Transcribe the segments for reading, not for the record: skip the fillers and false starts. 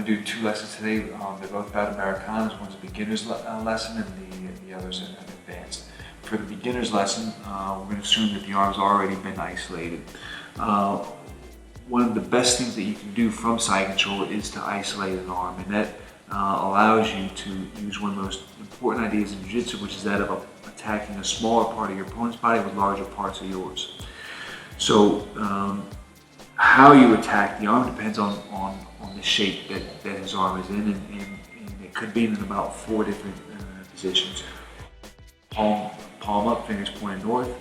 going to do two lessons today. They're both about Americanas. One's a beginner's lesson and the other's an advanced. For the beginner's lesson, we're going to assume that the arm's already been isolated. One of the best things that you can do from side control is to isolate an arm, and that allows you to use one of the most important ideas in Jiu Jitsu, which is that of attacking a smaller part of your opponent's body with larger parts of yours. So how you attack the arm depends on the shape that his arm is in, and it could be in about 4 different positions. Palm up, fingers pointed north.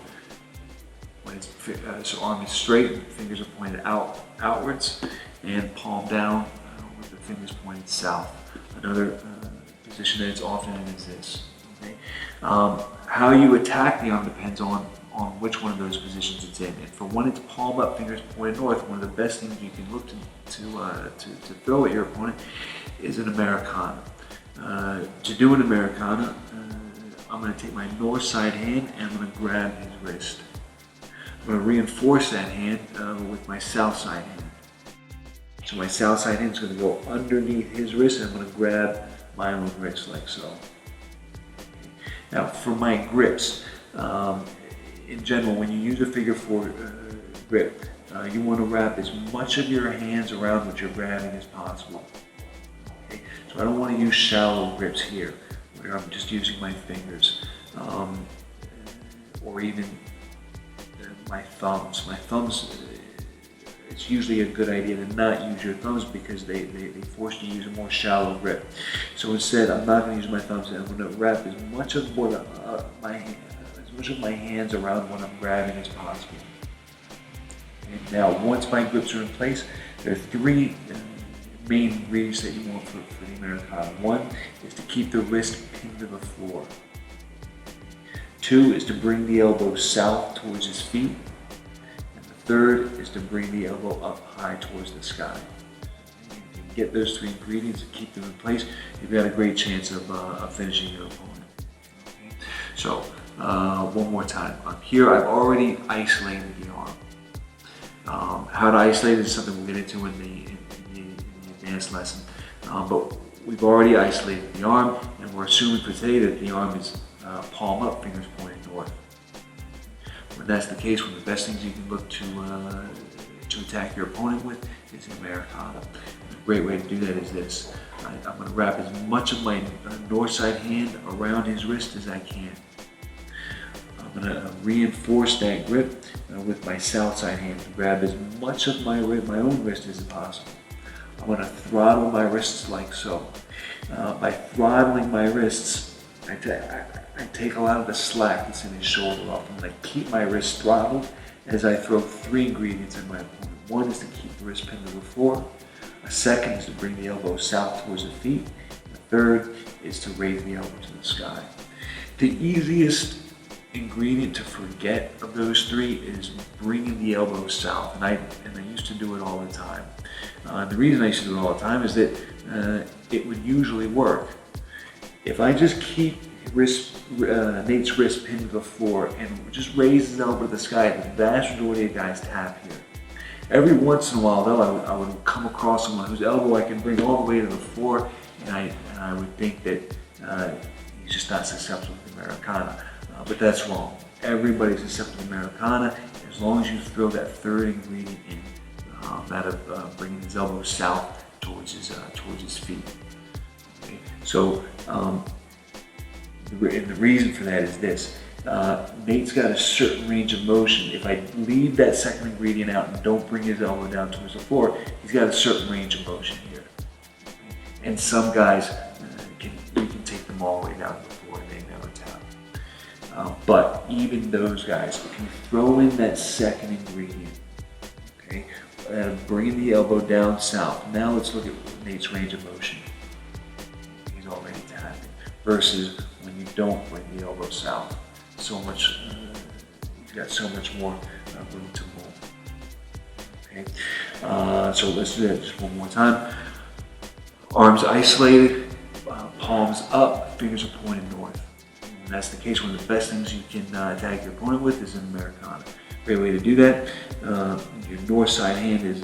When his arm is straight, fingers are pointed outwards, and palm down with the fingers pointed south. Another position that it's often in is this. Okay? How you attack the arm depends on which one of those positions it's in. And for when it's palm up, fingers pointed north, one of the best things you can look to throw at your opponent is an Americana. To do an Americana, I'm going to take my north side hand and I'm going to grab his wrist. I'm going to reinforce that hand with my south side hand. So my south side hand is going to go underneath his wrist, and I'm going to grab my own wrist like so. Now for my grips, in general, when you use a figure 4 grip, you want to wrap as much of your hands around what you're grabbing as possible. Okay? So I don't want to use shallow grips here, where I'm just using my fingers, or even my thumbs. My thumbs, it's usually a good idea to not use your thumbs because they force you to use a more shallow grip. So instead, I'm not going to use my thumbs, and I'm going to wrap as much of my hands around what I'm grabbing as possible. And now, once my grips are in place, there are 3 main ingredients that you want for the Americana. 1 is to keep the wrist pinned to the floor. 2 is to bring the elbow south towards his feet. And the 3rd is to bring the elbow up high towards the sky. If you can get those 3 ingredients and keep them in place, you've got a great chance of finishing your opponent. Okay? So, one more time. Here I've already isolated the arm. How to isolate it is something we'll get into in the advanced lesson. But we've already isolated the arm, and we're assuming for today that the arm is palm up, fingers pointed north. When that's the case, one of the best things you can look to attack your opponent with is the Americana. A great way to do that is this. I'm going to wrap as much of my north side hand around his wrist as I can. I'm going to reinforce that grip with my south side hand to grab as much of my own wrist as possible. I'm going to throttle my wrists like so. By throttling my wrists, I take a lot of the slack that's in his shoulder off. I'm going to keep my wrist throttled as I throw 3 ingredients in my opponent. 1 is to keep the wrist pinned to the floor. A 2nd is to bring the elbow south towards the feet. The 3rd is to raise the elbow to the sky. The easiest ingredient to forget of those 3 is bringing the elbow south, and I used to do it all the time. The reason I used to do it all the time is that it would usually work. If I just keep Nate's wrist pinned to the floor and just raise his elbow to the sky, the vast majority of guys tap here. Every once in a while, though, I would come across someone whose elbow I can bring all the way to the floor, and I would think that he's just not susceptible to Americana. But that's wrong. Everybody's susceptible to Americana as long as you throw that 3rd ingredient in, that of bringing his elbow south towards his feet. Okay? So, and the reason for that is this. Nate's got a certain range of motion. If I leave that 2nd ingredient out and don't bring his elbow down towards the floor, he's got a certain range of motion here. And some guys, you can take them all the way down to the floor and they never tap. But even those guys, if you throw in that 2nd ingredient, okay, bringing the elbow down south. Now let's look at Nate's range of motion. He's already tapping. Versus when you don't bring the elbow south. You've got so much more room to move. Okay, so let's do that just one more time. Arms isolated, palms up, fingers are pointed north. When that's the case, one of the best things you can attack your opponent with is an Americana. Great way to do that. Your north side hand is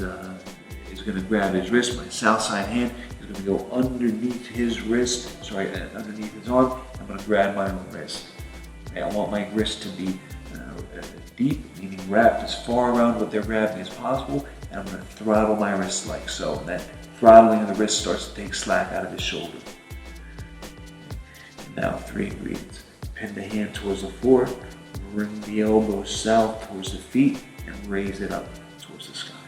going to grab his wrist. My south side hand is going to go underneath his wrist, underneath his arm. I'm going to grab my own wrist. Okay, I want my wrist to be deep, meaning wrapped as far around what they're grabbing as possible, and I'm going to throttle my wrist like so. And that throttling of the wrist starts to take slack out of his shoulder. Now 3 ingredients. Pin the hand towards the floor, bring the elbow south towards the feet, and raise it up towards the sky.